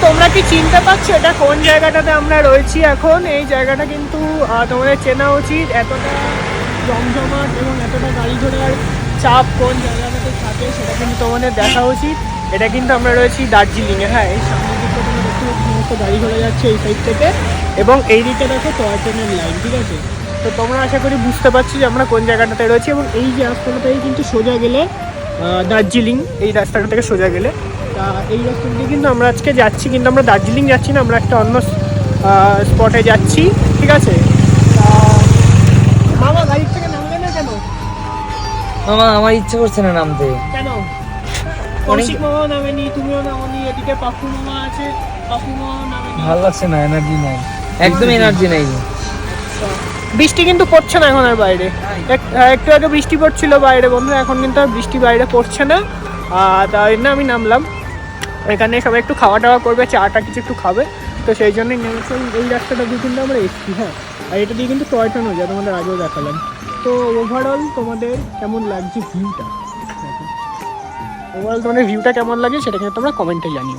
তোমরা কি চিনতে পারছো এটা কোন জায়গাটাতে আমরা রয়েছি এখন? এই জায়গাটা কিন্তু তোমাদের চেনা উচিত। এতটা জমজমাট এবং এতটা গাড়ি ঘোড়ার চাপ কোন জায়গাটাতে থাকে সেটা কিন্তু তোমাদের দেখা উচিত। এটা কিন্তু আমরা রয়েছি দার্জিলিংয়ে। হ্যাঁ, এই সামনের দিকটা তোমরা দেখতে পাচ্ছি সমস্ত গাড়ি ঘোড়া যাচ্ছে এই সাইড থেকে, এবং এই দিকে দেখো টয় ট্রেনের লাইন, ঠিক আছে? তো তোমরা আশা করি বুঝতে পারছি যে আমরা কোন জায়গাটাতে রয়েছি। এবং এই যে রাস্তাটাতেই কিন্তু সোজা গেলে দার্জিলিং, এই রাস্তাটা থেকে সোজা গেলে তা এই রাস্তা দিয়ে কিন্তু আমরা আজকে যাচ্ছি, কিন্তু আমরা দার্জিলিং যাচ্ছি না, আমরা একটা অন্য স্পটে যাচ্ছি, ঠিক আছে? মামা গাড়ি থেকে নামলে না কেন? মামা আমার ইচ্ছে করছে না নামতে। কেন? কৌশিক মামাও নামেনি, তুমিও নামনি, এদিকে পাপু মামা আছে, পাপু মামাও নামেনি। ভালো লাগছে না, এনার্জি নাই, একদম এনার্জি নাই। বৃষ্টি কিন্তু পড়ছে না এখন আর বাইরে। একটু আগে বৃষ্টি পড়ছিল বাইরে বন্ধু, এখন কিন্তু আর বৃষ্টি বাইরে পড়ছে না। তাই না আমি নামলাম। এখানে সবাই একটু খাওয়া দাওয়া করবে, চাটা কিছু একটু খাবে, তো সেই জন্যই নেমেছি। এই রাস্তাটা দিয়ে কিন্তু আমরা এসছি। হ্যাঁ, আর এটা দিয়ে কিন্তু টয় ট্রেনও যায়, তোমাদের আগেও দেখালাম। তো ওভারঅল তোমাদের কেমন লাগছে ভিউটা? ওভারঅল তোমাদের ভিউটা কেমন লাগে সেটা কিন্তু তোমরা কমেন্টে জানিও।